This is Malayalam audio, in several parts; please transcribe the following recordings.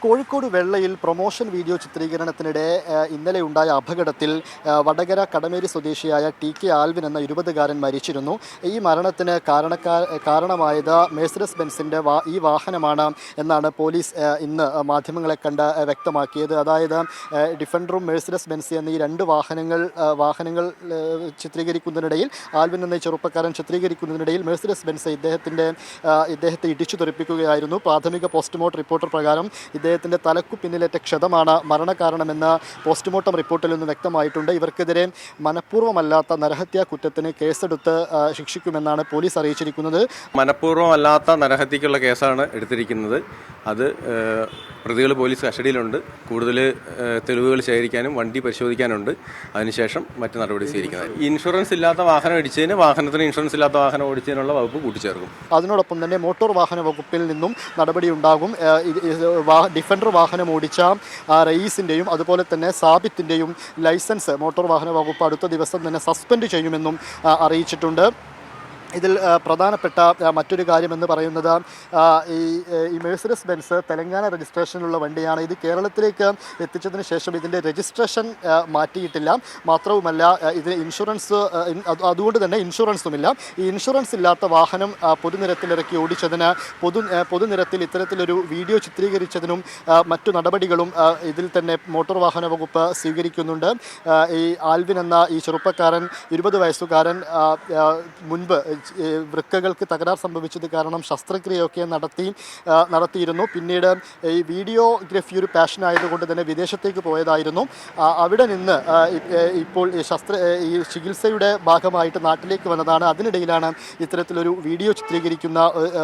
കോഴിക്കോട് വെള്ളയിൽ പ്രൊമോഷൻ വീഡിയോ ചിത്രീകരണത്തിനിടെ ഇന്നലെ ഉണ്ടായ അപകടത്തിൽ വടകര കടമേരി സ്വദേശിയായ ടി.കെ. ആൽവിൻ എന്ന 20-കാരൻ മരിച്ചിരുന്നു. ഈ മരണത്തിന് കാരണമായത് മെഴ്സിഡസ് ബെൻസിൻ്റെ ഈ വാഹനമാണ് എന്നാണ് പോലീസ് ഇന്ന് മാധ്യമങ്ങളെ കണ്ട് വ്യക്തമാക്കിയത്. അതായത് ഡിഫൻഡറും മെഴ്സിഡസ് ബെൻസ് എന്നീ രണ്ട് വാഹനങ്ങൾ ചിത്രീകരിക്കുന്നതിനിടയിൽ, ആൽവിൻ എന്ന ചെറുപ്പക്കാരൻ ചിത്രീകരിക്കുന്നതിനിടയിൽ മെഴ്സിഡസ് ബെൻസ് ഇദ്ദേഹത്തെ ഇടിച്ചു തെറിപ്പിക്കുകയായിരുന്നു. പ്രാഥമിക പോസ്റ്റ്മോർട്ടം റിപ്പോർട്ട് പ്രകാരം ഇദ്ദേഹത്തിൻ്റെ തലക്കു പിന്നിലേറ്റ ക്ഷതമാണ് മരണകാരണമെന്ന് പോസ്റ്റ്മോർട്ടം റിപ്പോർട്ടിൽ നിന്ന് വ്യക്തമായിട്ടുണ്ട്. ഇവർക്കെതിരെ മനഃപൂർവ്വമല്ലാത്ത നരഹത്യാ കുറ്റത്തിന് കേസെടുത്ത് ശിക്ഷിക്കുമെന്നാണ് പോലീസ് അറിയിച്ചിരിക്കുന്നത്. മനഃപൂർവ്വമല്ലാത്ത നരഹത്യക്കുള്ള കേസാണ് എടുത്തിരിക്കുന്നത്. അത് പ്രതികൾ പോലീസ് കസ്റ്റഡിയിലുണ്ട്. കൂടുതൽ തെളിവുകൾ ശേഖരിക്കാനും വണ്ടി പരിശോധിക്കാനുണ്ട്. അതിനുശേഷം മറ്റ് നടപടി സ്വീകരിക്കുന്നത്. ഇൻഷുറൻസ് ഇല്ലാത്ത വാഹനം ഇടിച്ചതിന് വാഹനത്തിന് ഇൻഷുറൻസ് ഇല്ലാത്ത വാഹനം ഓടിച്ചതിനുള്ള വകുപ്പ് കൂട്ടിച്ചേർക്കും. അതിനോടൊപ്പം തന്നെ മോട്ടോർ വാഹന വകുപ്പിൽ നിന്നും നടപടിയുണ്ടാകും. ഡിഫൻഡർ വാഹനം ഓടിച്ച റയീസിൻ്റെയും അതുപോലെ തന്നെ സാബിത്തിൻ്റെയും ലൈസൻസ് മോട്ടോർ വാഹന വകുപ്പ് അടുത്ത ദിവസം തന്നെ സസ്പെൻഡ് ചെയ്യുമെന്നും അറിയിച്ചിട്ടുണ്ട്. ഇതിൽ പ്രധാനപ്പെട്ട മറ്റൊരു കാര്യമെന്ന് പറയുന്നത് ഈ മെഴ്സിഡസ് ബെൻസ് തെലങ്കാന രജിസ്ട്രേഷനുള്ള വണ്ടിയാണ്. ഇത് കേരളത്തിലേക്ക് എത്തിച്ചതിന് ശേഷം ഇതിൻ്റെ രജിസ്ട്രേഷൻ മാറ്റിയിട്ടില്ല. മാത്രവുമല്ല, ഇതിന് ഇൻഷുറൻസ്, അതുകൊണ്ട് തന്നെ ഇൻഷുറൻസുമില്ല. ഈ ഇൻഷുറൻസ് ഇല്ലാത്ത വാഹനം പൊതുനിരത്തിലിറക്കി ഓടിച്ചതിന് പൊതുനിരത്തിൽ ഇത്തരത്തിലൊരു വീഡിയോ ചിത്രീകരിച്ചതിനും മറ്റു നടപടികളും ഇതിൽ തന്നെ മോട്ടോർ വാഹന വകുപ്പ് സ്വീകരിക്കുന്നുണ്ട്. ഈ ആൽവിൻ എന്ന ഈ ചെറുപ്പക്കാരൻ 20 വയസ്സുകാരൻ മുൻപ് വൃക്കകൾക്ക് തകരാർ സംഭവിച്ചത് കാരണം ശസ്ത്രക്രിയയൊക്കെ നടത്തിയിരുന്നു. പിന്നീട് ഈ വീഡിയോഗ്രഫി ഒരു പാഷനായതുകൊണ്ട് തന്നെ വിദേശത്തേക്ക് പോയതായിരുന്നു. അവിടെ നിന്ന് ഇപ്പോൾ ഈ ചികിത്സയുടെ ഭാഗമായിട്ട് നാട്ടിലേക്ക് വന്നതാണ്. അതിനിടയിലാണ് ഇത്തരത്തിലൊരു വീഡിയോ ചിത്രീകരിക്കുന്ന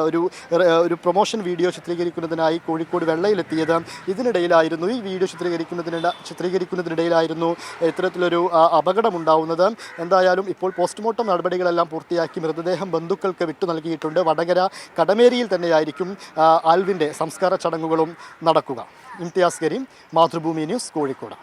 ഒരു പ്രൊമോഷൻ വീഡിയോ ചിത്രീകരിക്കുന്നതിനായി കോഴിക്കോട് വെള്ളയിലെത്തിയത്. ഇതിനിടയിലായിരുന്നു, ഈ വീഡിയോ ചിത്രീകരിക്കുന്നതിനിടയിലായിരുന്നു ഇത്തരത്തിലൊരു അപകടമുണ്ടാവുന്നത്. എന്തായാലും ഇപ്പോൾ പോസ്റ്റ്മോർട്ടം നടപടികളെല്ലാം പൂർത്തിയാക്കി മൃതദേഹം ബന്ധുക്കൾക്ക് വിട്ടു നൽകിയിട്ടുണ്ട്. വടകര കടമേരിയിൽ തന്നെയായിരിക്കും ആൽവിൻ്റെ സംസ്കാര ചടങ്ങുകളും നടക്കുക. ഇംതിയാസ് കരീം, മാതൃഭൂമി ന്യൂസ്, കോഴിക്കോട്.